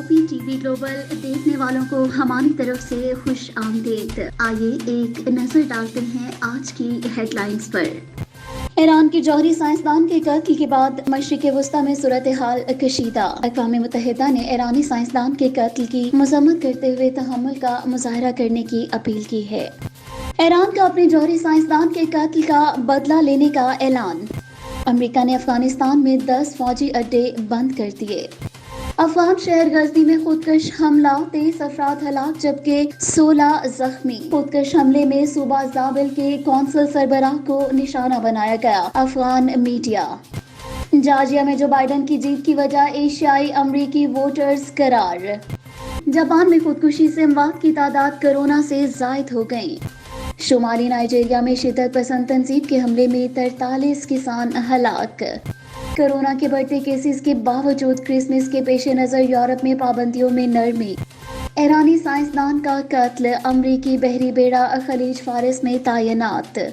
OPTV global देखने वालों को हमारी तरफ से खुश आमदीद। आइए एक नजर डालते हैं आज की हेडलाइंस पर। ईरान के जौहरी साइंसदान के कत्ल के बाद मशरिक़ वस्ता में सूरत हाल कशीदा। अक़वाम मुत्तहिदा ने ईरानी साइंसदान के कत्ल की मज़म्मत करते हुए तहम्मुल का मुज़ाहरा करने की अपील की है। ईरान का अपने जौहरी साइंसदान के कत्ल का बदला लेने का ऐलान। अमेरिका ने अफगानिस्तान में 10 फौजी अड्डे बंद कर दिए। अफगान शहर गजनी में खुदकश हमला, 23 अफराद हलाक जबकि 16 जख्मी। खुदकश हमले में सूबा जाबिल के कौंसल सरबराह को निशाना बनाया गया। अफगान मीडिया। जॉर्जिया में जो बाइडन की जीत की वजह एशियाई अमरीकी वोटर्स करार। जापान में खुदकुशी से अमवात की तादाद कोरोना से जायद हो गई। शुमाली नाइजीरिया में शिद्दत पसंद तंजीब के हमले में 43 किसान हलाक। कोरोना के बढ़ते केसेस के बावजूद क्रिसमस के पेश नज़र यूरोप में पाबंदियों में नरमी। ईरानी साइंसदान का कत्ल, अमरीकी बहरी बेड़ा खलीज फारिस में तैनात।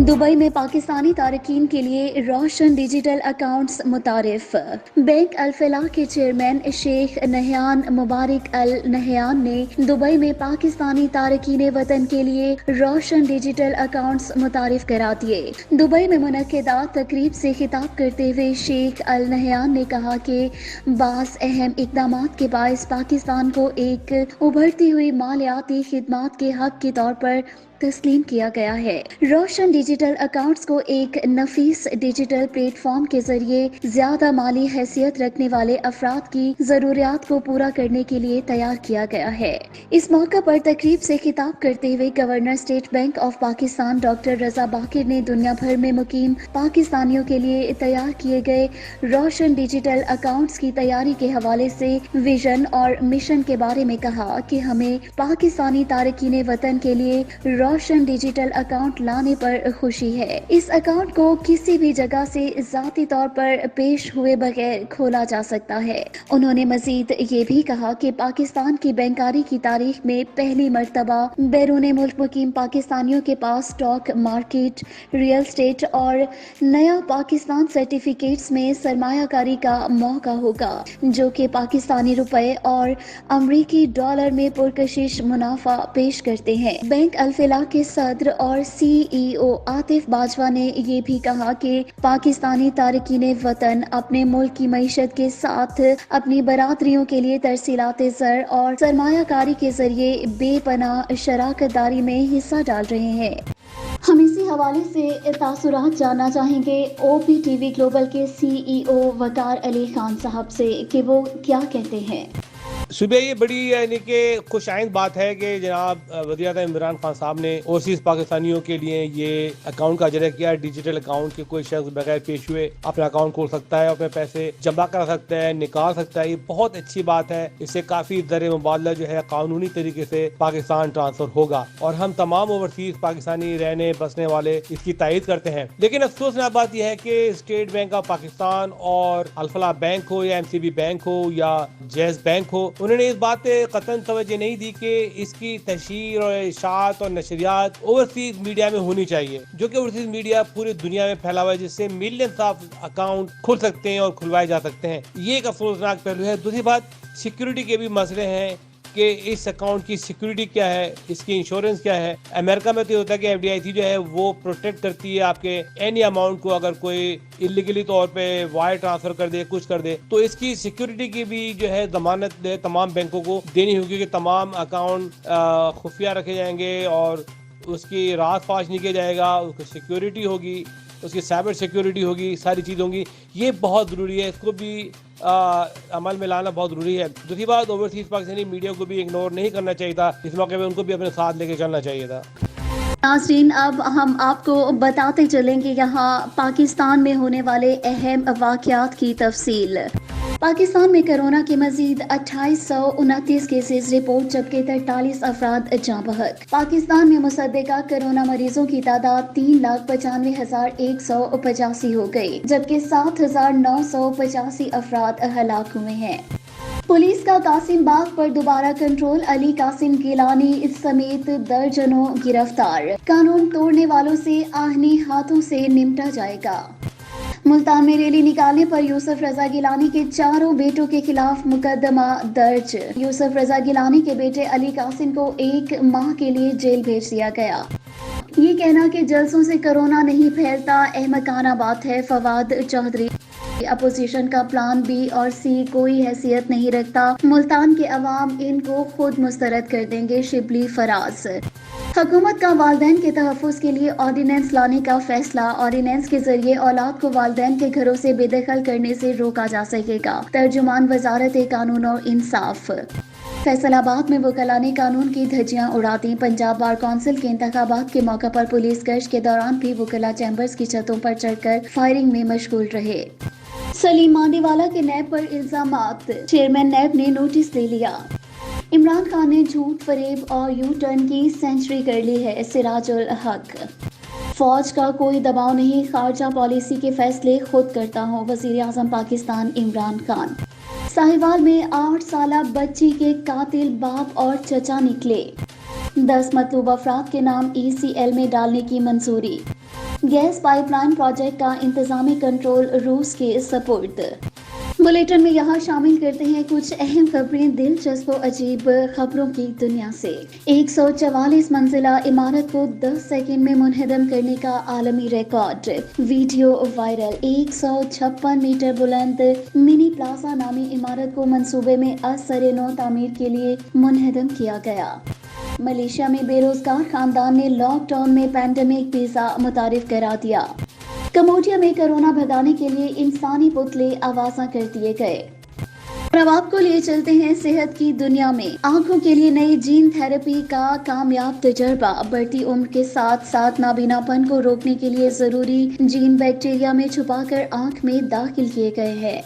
दुबई में पाकिस्तानी तारकीन के लिए रोशन डिजिटल अकाउंट्स मुतारिफ। बैंक अल फलाह के चेयरमैन शेख नहयान मुबारक अल नहयान ने दुबई में पाकिस्तानी तारकीन वतन के लिए रोशन डिजिटल अकाउंट्स मुतारिफ करा दिए। दुबई में मुनक्किदा तकरीब से खिताब करते हुए शेख अल नहयान ने कहा कि बास अहम इक़दामात के बायस पाकिस्तान को एक उभरती हुई मालियाती खिदमात के हक के तौर पर तस्लीम किया गया है। रोशन डिजिटल अकाउंट्स को एक नफीस डिजिटल प्लेटफॉर्म के जरिए ज्यादा माली हैसियत रखने वाले अफराद की जरूरियात को पूरा करने के लिए तैयार किया गया है। इस मौका पर तकरीब से खिताब करते हुए governor state bank of Pakistan doctor Raza Baqir ने दुनिया भर में मुकीम पाकिस्तानियों के लिए तैयार किए गए रोशन डिजिटल अकाउंट्स की तैयारी के हवाले से विजन और मिशन के बारे में कहा कि हमें पाकिस्तानी तारकीन वतन के लिए रोशन डिजिटल अकाउंट लाने पर खुशी है। इस अकाउंट को किसी भी जगह से जाती तौर पर पेश हुए बगैर खोला जा सकता है। उन्होंने मजीद ये भी कहा कि पाकिस्तान की बैंकारी की तारीख में पहली मर्तबा बैरून मुल्क मुकीम पाकिस्तानियों के पास स्टॉक मार्केट, रियल स्टेट और नया पाकिस्तान सर्टिफिकेट्स में सरमायाकारी का मौका होगा, जो कि पाकिस्तानी रुपए और अमरीकी डॉलर में पुरकशिश मुनाफा पेश करते हैं। बैंक अल फलाह के सदर और CEO आतिफ बाजवा ने ये भी कहा कि पाकिस्तानी तारकीन वतन अपने मुल्क की मईशत के साथ अपनी बरादरियों के लिए तरसीलाते ज़र और सरमायाकारी के जरिए बेपनाह शराकतदारी में हिस्सा डाल रहे हैं। हम इसी हवाले से तासुरात जानना चाहेंगे OPTV ग्लोबल के CEO वकार अली खान साहब से कि वो क्या कहते हैं। सुबह ये बड़ी यानी कि खुशाइंद बात है कि जनाब वज़ीर-ए-आज़म इमरान खान साहब ने ओवरसीज़ पाकिस्तानियों के लिए ये अकाउंट का इजारा किया। डिजिटल अकाउंट के कोई शख्स बगैर पेश हुए अपना अकाउंट खोल सकता है, अपने पैसे जमा करा सकता है, निकाल सकता है। ये बहुत अच्छी बात है। इससे काफ़ी ज़र मुबादला जो है कानूनी तरीके से पाकिस्तान ट्रांसफ़र होगा और हम तमाम ओवरसीज़ पाकिस्तानी रहने बसने वाले इसकी तायद करते हैं। लेकिन अफसोसनाक बात यह है कि स्टेट बैंक ऑफ पाकिस्तान और अल फलाह बैंक हो या MCB बैंक हो या जैज़ बैंक हो, उन्होंने इस बात पे कतई तवज्जो नहीं दी कि इसकी तशहीर और इशाअत और नशरियात ओवरसीज मीडिया में होनी चाहिए, जो कि ओवरसीज मीडिया पूरी दुनिया में फैला हुआ है, जिससे मिलियंस ऑफ अकाउंट खुल सकते हैं और खुलवाए जा सकते हैं। ये एक अफसोसनाक पहलू है। दूसरी बात, सिक्योरिटी के भी मसले हैं कि इस अकाउंट की सिक्योरिटी क्या है, इसकी इंश्योरेंस क्या है। अमेरिका में तो होता है कि FDIC जो है वो प्रोटेक्ट करती है आपके एनी अमाउंट को। अगर कोई इलीगली तौर पे वायर ट्रांसफर कर दे, कुछ कर दे, तो इसकी सिक्योरिटी की भी जो है जमानत तमाम बैंकों को देनी होगी कि तमाम अकाउंट खुफिया रखे जाएंगे और उसकी राज फाश नहीं किया जाएगा, उसकी सिक्योरिटी होगी, उसकी साइबर सिक्योरिटी होगी, सारी चीज़ होंगी। ये बहुत ज़रूरी है, इसको भी अमल में लाना बहुत ज़रूरी है। दूसरी बात, ओवरसीज़ पाकिस्तानी मीडिया को भी इग्नोर नहीं करना चाहिए था। इस मौके पे उनको भी अपने साथ लेके चलना चाहिए था। नाज़रीन, अब हम आपको बताते चलेंगे यहाँ पाकिस्तान में होने वाले अहम वाक़यात की तफसील। پاکستان میں کورونا کے مزید 2829 کیسز رپورٹ جبکہ 43 افراد جاں بحق۔ پاکستان میں مصدقہ کورونا مریضوں کی تعداد 3,95,185 ہو گئی جبکہ 7,985 افراد ہلاک ہوئے ہیں۔ پولیس کا قاسم باغ پر دوبارہ کنٹرول، علی قاسم گیلانی سمیت درجنوں گرفتار، قانون توڑنے والوں سے آہنی ہاتھوں سے نمٹا جائے گا۔ ملتان میں ریلی نکالنے پر یوسف رضا گیلانی کے 4 بیٹوں کے خلاف مقدمہ درج۔ یوسف رضا گیلانی کے بیٹے علی قاسم کو 1 ماہ کے لیے جیل بھیج دیا گیا۔ یہ کہنا کہ جلسوں سے کورونا نہیں پھیلتا احمقانہ بات ہے، فواد چودھری۔ اپوزیشن کا پلان بی اور سی کوئی حیثیت نہیں رکھتا، ملتان کے عوام ان کو خود مسترد کر دیں گے، شبلی فراز۔ حکومت کا والدین کے تحفظ کے لیے آرڈیننس لانے کا فیصلہ، آرڈیننس کے ذریعے اولاد کو والدین کے گھروں سے بے دخل کرنے سے روکا جا سکے گا، ترجمان وزارت قانون اور انصاف۔ فیصل آباد میں وکلاء نے قانون کی دھجیاں اڑا دیں، پنجاب بار کونسل کے انتخابات کے موقع پر پولیس گشت کے دوران بھی وکلاء چیمبرز کی چھتوں پر چڑھ کر فائرنگ میں مشغول رہے۔ سلیم مانڈی والا کے نیب پر الزامات، چیئرمین نیب نے نوٹس لے لیا۔ عمران خان نے جھوٹ، فریب اور یو ٹرن کی سینچری کر لی ہے، سراج الحق۔ فوج کا کوئی دباؤ نہیں، خارجہ پالیسی کے فیصلے خود کرتا ہوں، وزیر اعظم پاکستان عمران خان۔ ساہیوال میں 8 سالہ بچی کے قاتل باپ اور چچا نکلے، 10 مطلوب افراد کے نام ECL میں ڈالنے کی منظوری۔ گیس پائپ لائن پروجیکٹ کا انتظامی کنٹرول روس کے سپرد۔ بلیٹن میں یہاں شامل کرتے ہیں کچھ اہم خبریں دلچسپ و عجیب خبروں کی دنیا سے۔ 144 منزلہ عمارت کو 10 سیکنڈ میں منہدم کرنے کا عالمی ریکارڈ، ویڈیو وائرل۔ 156 میٹر بلند منی پلازا نامی عمارت کو منصوبے میں از سر نو تعمیر کے لیے منہدم کیا گیا۔ ملیشیا میں بے روزگار خاندان نے لاک ڈاؤن میں پینڈیمک ویزا متعارف کرا دیا۔ کمبوڈیا میں کورونا بھگانے کے لیے انسانی پتلے آوازاں کر دیے گئے۔ اور اب آپ کو لیے چلتے ہیں صحت کی دنیا میں۔ آنکھوں کے لیے نئی جین تھراپی کا کامیاب تجربہ، بڑھتی عمر کے ساتھ ساتھ نابینا پن کو روکنے کے لیے ضروری جین بیکٹیریا میں چھپا کر آنکھ میں داخل کیے گئے ہیں۔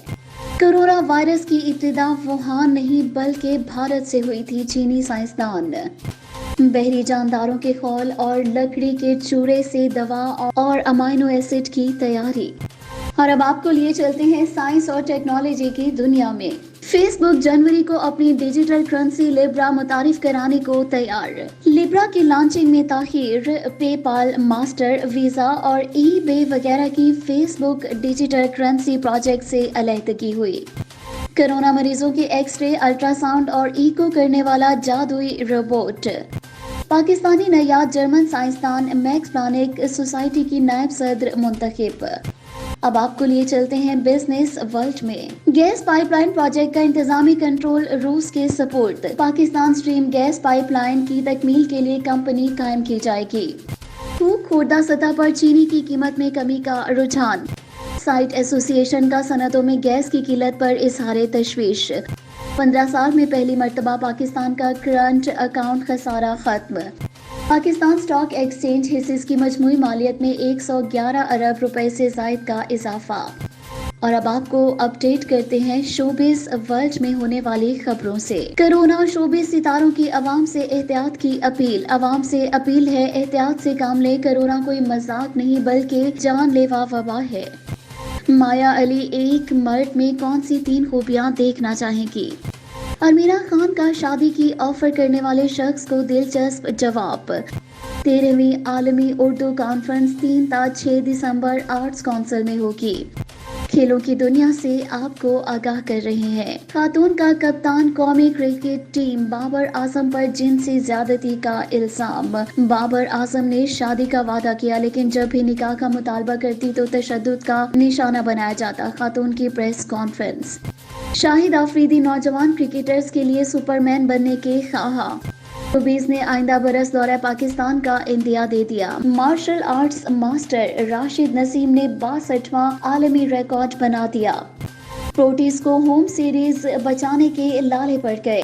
کورونا وائرس کی ابتدا ووہان نہیں بلکہ بھارت سے ہوئی تھی، چینی سائنسدان۔ بحری جانداروں کے خول اور لکڑی کے چورے سے دوا اور امائنو ایسڈ کی تیاری۔ اور اب آپ کو لیے چلتے ہیں سائنس اور ٹیکنالوجی کی دنیا میں۔ فیس بک جنوری کو اپنی ڈیجیٹل کرنسی لیبرا متعارف کرانے کو تیار۔ لیبرا کی لانچنگ میں تاخیر، پے پال، ماسٹر، ویزا اور ای بے وغیرہ کی فیس بک ڈیجیٹل کرنسی پروجیکٹ سے علیحدگی ہوئی۔ کورونا مریضوں کے ایکس رے، الٹرا ساؤنڈ اور ایکو کرنے والا جادوئی روبوٹ۔ پاکستانی نیاد جرمن سائنسدان میکس پلانک سوسائٹی کی نائب صدر منتخب۔ اب آپ کو لیے چلتے ہیں بزنس ورلڈ میں۔ گیس پائپ لائن پروجیکٹ کا انتظامی کنٹرول روس کے سپرد۔ Pakistan stream gas pipeline کی تکمیل کے لیے کمپنی قائم کی جائے گی۔ خوردہ سطح پر چینی کی قیمت میں کمی کا رجحان۔ سائٹ ایسوسی ایشن کا صنعتوں میں گیس کی قلت پر اظہار تشویش۔ 15 سال میں پہلی مرتبہ پاکستان کا کرنٹ اکاؤنٹ خسارہ ختم۔ پاکستان اسٹاک ایکسچینج حصص کی مجموعی مالیت میں 111 ارب روپے سے زائد کا اضافہ۔ اور اب آپ کو اپڈیٹ کرتے ہیں شوبز ورلڈ میں ہونے والی خبروں سے۔ کورونا شوبز ستاروں کی عوام سے احتیاط کی اپیل۔ عوام سے اپیل ہے احتیاط سے کام لیں، کورونا کوئی مذاق نہیں بلکہ جان لیوا وبا ہے۔ مایا علی ایک مرد میں کون سی 3 خوبیاں دیکھنا چاہیں گی؟ ارمینا خان کا شادی کی آفر کرنے والے شخص کو دلچسپ جواب۔ 13ویں عالمی اردو کانفرنس 3 تا 6 دسمبر آرٹس کونسل میں ہوگی۔ کھیلوں کی دنیا سے آپ کو آگاہ کر رہے ہیں۔ خاتون کا کپتان قومی کرکٹ ٹیم بابر اعظم پر جنسی زیادتی کا الزام۔ بابر اعظم نے شادی کا وعدہ کیا لیکن جب بھی نکاح کا مطالبہ کرتی تو تشدد کا نشانہ بنایا جاتا۔ خاتون کی پریس کانفرنس۔ شاہد آفریدی نوجوان کرکٹرز کے لیے سپرمین بننے کے خواہاں۔ شوبیز نے آئندہ برس دورہ پاکستان کا عندیہ دے دیا۔ مارشل آرٹس ماسٹر راشد نسیم نے 62واں عالمی ریکارڈ بنا دیا۔ پروٹیز کو ہوم سیریز بچانے کے لالے پڑ گئے۔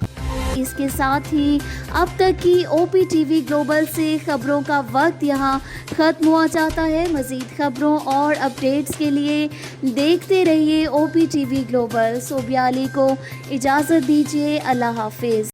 اس کے ساتھ ہی اب تک کی OPTV گلوبل سے خبروں کا وقت یہاں ختم ہوا جاتا ہے۔ مزید خبروں اور اپڈیٹس کے لیے دیکھتے رہیے OPTV گلوبل۔ صوبیالی کو اجازت دیجیے، اللہ حافظ۔